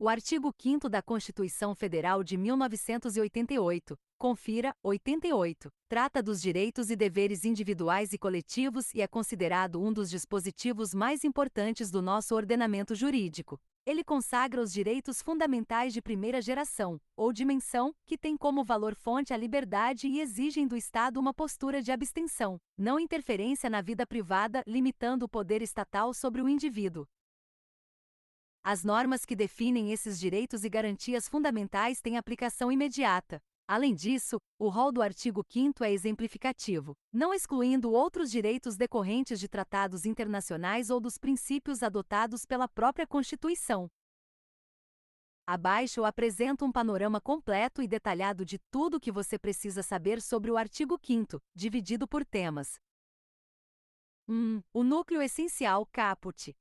O artigo 5º da Constituição Federal de 1988, confira, 88, trata dos direitos e deveres individuais e coletivos e é considerado um dos dispositivos mais importantes do nosso ordenamento jurídico. Ele consagra os direitos fundamentais de primeira geração, ou dimensão, que têm como valor-fonte a liberdade e exigem do Estado uma postura de abstenção, não interferência na vida privada, limitando o poder estatal sobre o indivíduo. As normas que definem esses direitos e garantias fundamentais têm aplicação imediata. Além disso, o rol do artigo 5º é exemplificativo, não excluindo outros direitos decorrentes de tratados internacionais ou dos princípios adotados pela própria Constituição. Abaixo apresento um panorama completo e detalhado de tudo o que você precisa saber sobre o artigo 5º, dividido por temas. O núcleo essencial caput.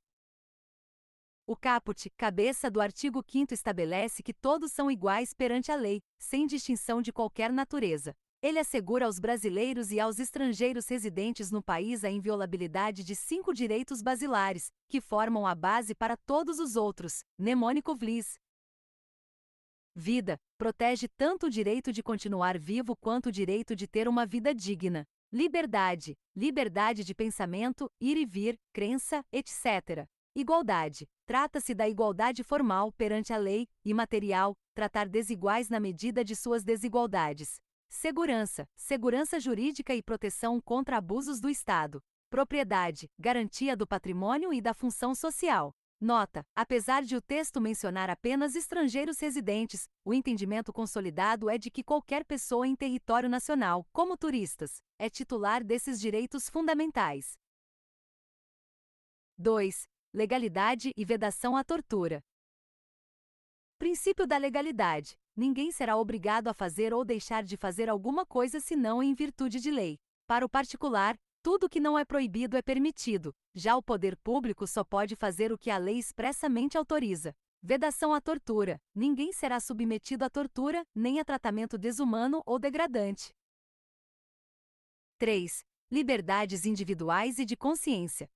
O caput, cabeça do artigo 5º, estabelece que todos são iguais perante a lei, sem distinção de qualquer natureza. Ele assegura aos brasileiros e aos estrangeiros residentes no país a inviolabilidade de 5 direitos basilares, que formam a base para todos os outros. Mnemônico Vlis. Vida, protege tanto o direito de continuar vivo quanto o direito de ter uma vida digna. Liberdade, liberdade de pensamento, ir e vir, crença, etc. Igualdade, trata-se da igualdade formal perante a lei, e material, tratar desiguais na medida de suas desigualdades. Segurança, segurança jurídica e proteção contra abusos do Estado. Propriedade, garantia do patrimônio e da função social. Nota: apesar de o texto mencionar apenas estrangeiros residentes, o entendimento consolidado é de que qualquer pessoa em território nacional, como turistas, é titular desses direitos fundamentais. 2. Legalidade e vedação à tortura. Princípio da legalidade. Ninguém será obrigado a fazer ou deixar de fazer alguma coisa senão em virtude de lei. Para o particular, tudo que não é proibido é permitido. Já o poder público só pode fazer o que a lei expressamente autoriza. Vedação à tortura. Ninguém será submetido à tortura, nem a tratamento desumano ou degradante. 3. Liberdades individuais e de consciência.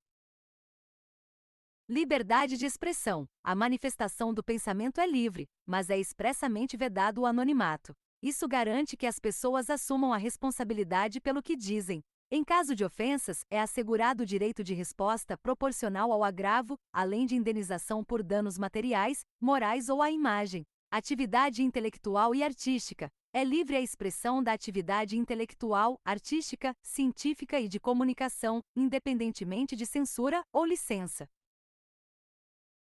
Liberdade de expressão. A manifestação do pensamento é livre, mas é expressamente vedado o anonimato. Isso garante que as pessoas assumam a responsabilidade pelo que dizem. Em caso de ofensas, é assegurado o direito de resposta proporcional ao agravo, além de indenização por danos materiais, morais ou à imagem. Atividade intelectual e artística. É livre a expressão da atividade intelectual, artística, científica e de comunicação, independentemente de censura ou licença.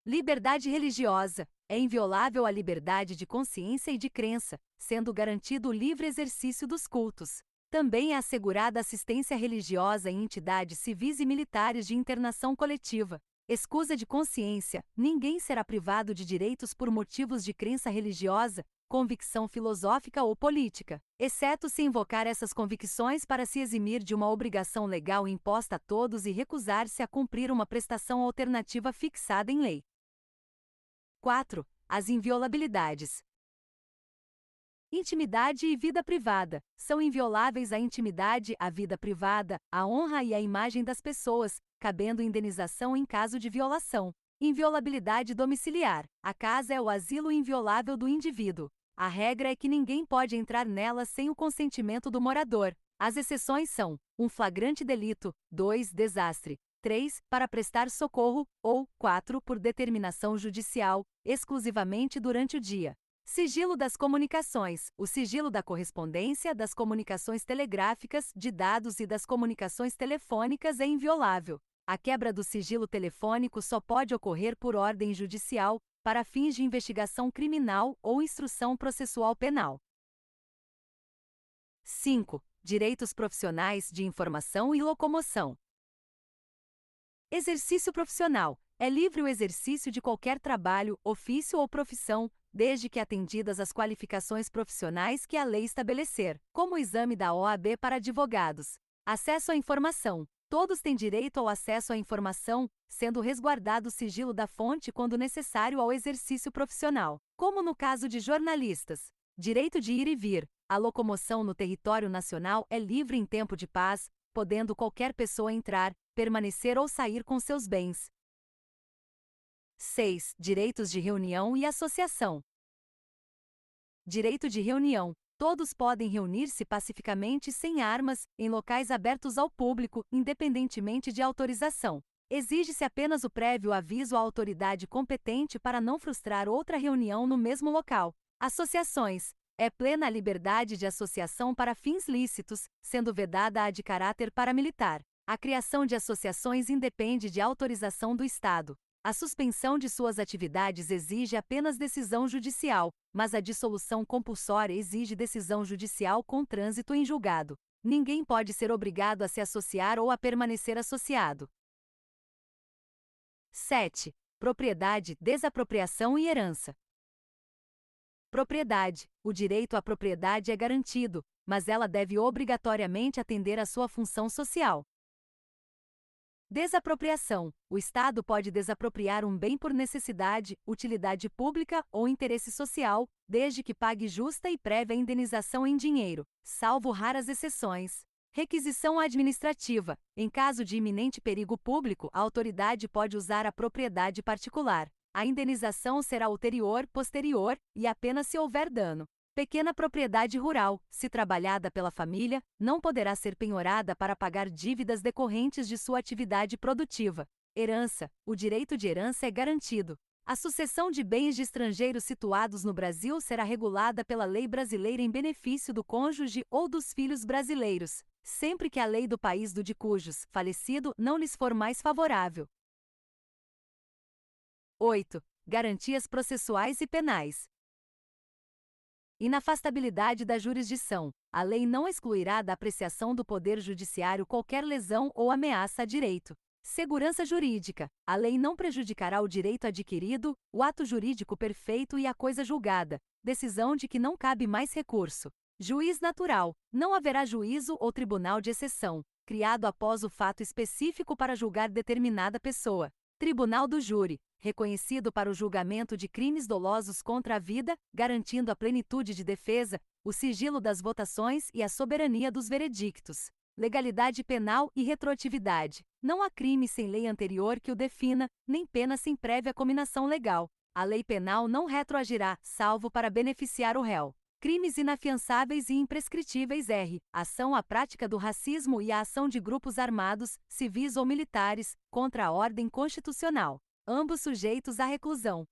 Liberdade religiosa. É inviolável a liberdade de consciência e de crença, sendo garantido o livre exercício dos cultos. Também é assegurada assistência religiosa em entidades civis e militares de internação coletiva. Escusa de consciência. Ninguém será privado de direitos por motivos de crença religiosa, convicção filosófica ou política, exceto se invocar essas convicções para se eximir de uma obrigação legal imposta a todos e recusar-se a cumprir uma prestação alternativa fixada em lei. 4. As inviolabilidades. Intimidade e vida privada. São invioláveis a intimidade, a vida privada, a honra e a imagem das pessoas, cabendo indenização em caso de violação. Inviolabilidade domiciliar. A casa é o asilo inviolável do indivíduo. A regra é que ninguém pode entrar nela sem o consentimento do morador. As exceções são: 1. Flagrante delito, 2. Desastre, 3. Para prestar socorro, ou 4. Por determinação judicial, exclusivamente durante o dia. Sigilo das comunicações. O sigilo da correspondência, das comunicações telegráficas, de dados e das comunicações telefônicas é inviolável. A quebra do sigilo telefônico só pode ocorrer por ordem judicial, para fins de investigação criminal ou instrução processual penal. 5. Direitos profissionais de informação e locomoção. Exercício profissional. É livre o exercício de qualquer trabalho, ofício ou profissão, desde que atendidas as qualificações profissionais que a lei estabelecer, como o exame da OAB para advogados. Acesso à informação. Todos têm direito ao acesso à informação, sendo resguardado o sigilo da fonte quando necessário ao exercício profissional, como no caso de jornalistas. Direito de ir e vir. A locomoção no território nacional é livre em tempo de paz, podendo qualquer pessoa entrar, permanecer ou sair com seus bens. 6. Direitos de reunião e associação. Direito de reunião. Todos podem reunir-se pacificamente sem armas, em locais abertos ao público, independentemente de autorização. Exige-se apenas o prévio aviso à autoridade competente para não frustrar outra reunião no mesmo local. Associações. É plena a liberdade de associação para fins lícitos, sendo vedada a de caráter paramilitar. A criação de associações independe de autorização do Estado. A suspensão de suas atividades exige apenas decisão judicial, mas a dissolução compulsória exige decisão judicial com trânsito em julgado. Ninguém pode ser obrigado a se associar ou a permanecer associado. 7. Propriedade, desapropriação e herança. Propriedade. O direito à propriedade é garantido, mas ela deve obrigatoriamente atender à sua função social. Desapropriação. O Estado pode desapropriar um bem por necessidade, utilidade pública ou interesse social, desde que pague justa e prévia indenização em dinheiro, salvo raras exceções. Requisição administrativa. Em caso de iminente perigo público, a autoridade pode usar a propriedade particular. A indenização será posterior e apenas se houver dano. Pequena propriedade rural, se trabalhada pela família, não poderá ser penhorada para pagar dívidas decorrentes de sua atividade produtiva. Herança. O direito de herança é garantido. A sucessão de bens de estrangeiros situados no Brasil será regulada pela lei brasileira em benefício do cônjuge ou dos filhos brasileiros, sempre que a lei do país de cujos falecido não lhes for mais favorável. 8. Garantias processuais e penais. Inafastabilidade da jurisdição. A lei não excluirá da apreciação do Poder Judiciário qualquer lesão ou ameaça a direito. Segurança jurídica. A lei não prejudicará o direito adquirido, o ato jurídico perfeito e a coisa julgada, decisão de que não cabe mais recurso. Juiz natural. Não haverá juízo ou tribunal de exceção, criado após o fato específico para julgar determinada pessoa. Tribunal do Júri. Reconhecido para o julgamento de crimes dolosos contra a vida, garantindo a plenitude de defesa, o sigilo das votações e a soberania dos veredictos. Legalidade penal e retroatividade. Não há crime sem lei anterior que o defina, nem pena sem prévia cominação legal. A lei penal não retroagirá, salvo para beneficiar o réu. Crimes inafiançáveis e imprescritíveis r. Ação à prática do racismo e a ação de grupos armados, civis ou militares, contra a ordem constitucional. Ambos sujeitos à reclusão.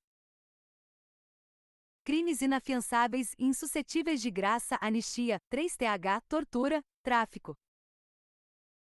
Crimes inafiançáveis e insuscetíveis de graça, anistia, 3th, tortura, tráfico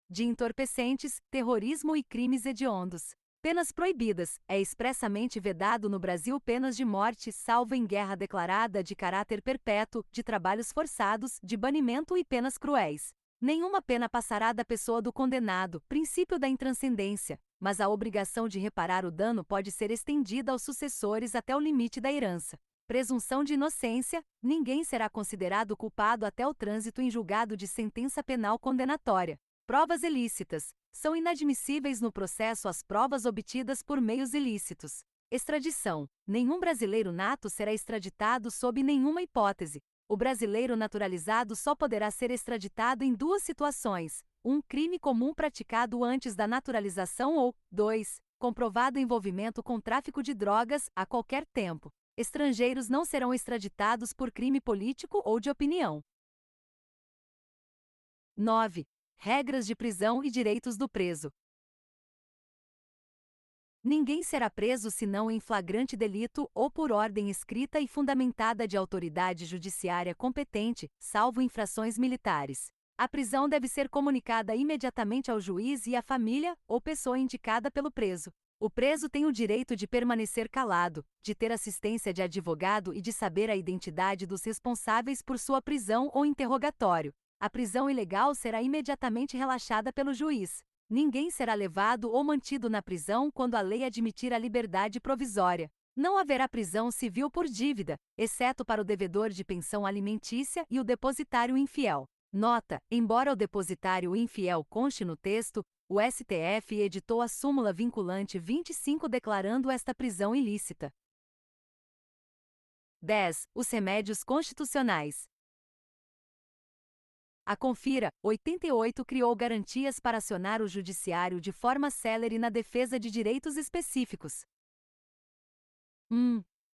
de entorpecentes, terrorismo e crimes hediondos. Penas proibidas. É expressamente vedado no Brasil penas de morte, salvo em guerra declarada de caráter perpétuo, de trabalhos forçados, de banimento e penas cruéis. Nenhuma pena passará da pessoa do condenado, princípio da intranscendência, mas a obrigação de reparar o dano pode ser estendida aos sucessores até o limite da herança. Presunção de inocência. Ninguém será considerado culpado até o trânsito em julgado de sentença penal condenatória. Provas ilícitas. São inadmissíveis no processo as provas obtidas por meios ilícitos. Extradição. Nenhum brasileiro nato será extraditado sob nenhuma hipótese. O brasileiro naturalizado só poderá ser extraditado em duas situações: 1. Crime comum praticado antes da naturalização ou 2. Comprovado envolvimento com tráfico de drogas, a qualquer tempo. Estrangeiros não serão extraditados por crime político ou de opinião. 9. Regras de prisão e direitos do preso. Ninguém será preso senão em flagrante delito ou por ordem escrita e fundamentada de autoridade judiciária competente, salvo infrações militares. A prisão deve ser comunicada imediatamente ao juiz e à família ou pessoa indicada pelo preso. O preso tem o direito de permanecer calado, de ter assistência de advogado e de saber a identidade dos responsáveis por sua prisão ou interrogatório. A prisão ilegal será imediatamente relaxada pelo juiz. Ninguém será levado ou mantido na prisão quando a lei admitir a liberdade provisória. Não haverá prisão civil por dívida, exceto para o devedor de pensão alimentícia e o depositário infiel. Nota: embora o depositário infiel conste no texto, o STF editou a súmula vinculante 25 declarando esta prisão ilícita. 10. Os remédios constitucionais. A Confira, 88 criou garantias para acionar o judiciário de forma célere na defesa de direitos específicos.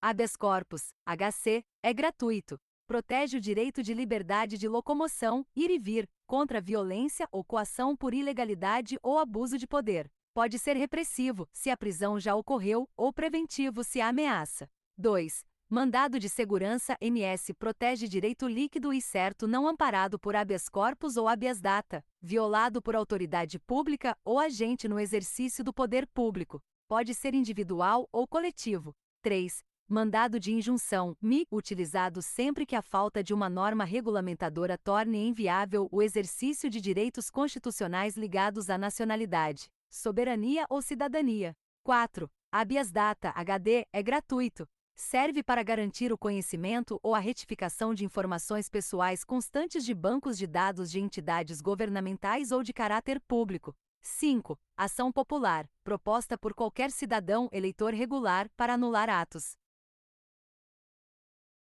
Habeas corpus, HC, é gratuito. Protege o direito de liberdade de locomoção, ir e vir, contra violência ou coação por ilegalidade ou abuso de poder. Pode ser repressivo, se a prisão já ocorreu, ou preventivo se há ameaça. 2. Mandado de segurança MS protege direito líquido e certo não amparado por habeas corpus ou habeas data, violado por autoridade pública ou agente no exercício do poder público. Pode ser individual ou coletivo. 3. Mandado de injunção, MI, utilizado sempre que a falta de uma norma regulamentadora torne inviável o exercício de direitos constitucionais ligados à nacionalidade, soberania ou cidadania. 4. Habeas data, HD, é gratuito. Serve para garantir o conhecimento ou a retificação de informações pessoais constantes de bancos de dados de entidades governamentais ou de caráter público. 5. Ação popular, proposta por qualquer cidadão eleitor regular para anular atos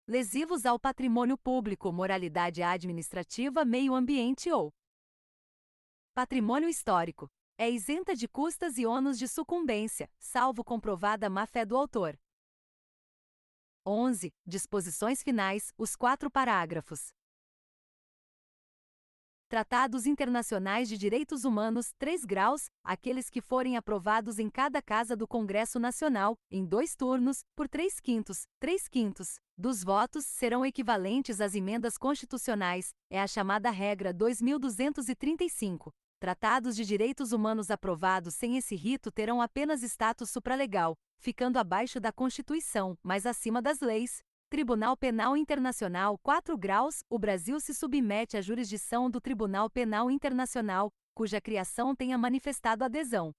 lesivos ao patrimônio público, moralidade administrativa, meio ambiente ou patrimônio histórico. É isenta de custas e ônus de sucumbência, salvo comprovada má-fé do autor. 11. Disposições finais, os 4 parágrafos. Tratados internacionais de direitos humanos, 3 graus, aqueles que forem aprovados em cada casa do Congresso Nacional, em 2 turnos, por 3/5 dos votos serão equivalentes às emendas constitucionais, é a chamada regra 2235. Tratados de direitos humanos aprovados sem esse rito terão apenas status supralegal, ficando abaixo da Constituição, mas acima das leis. Tribunal Penal Internacional, 4 graus, o Brasil se submete à jurisdição do Tribunal Penal Internacional, cuja criação tenha manifestado adesão.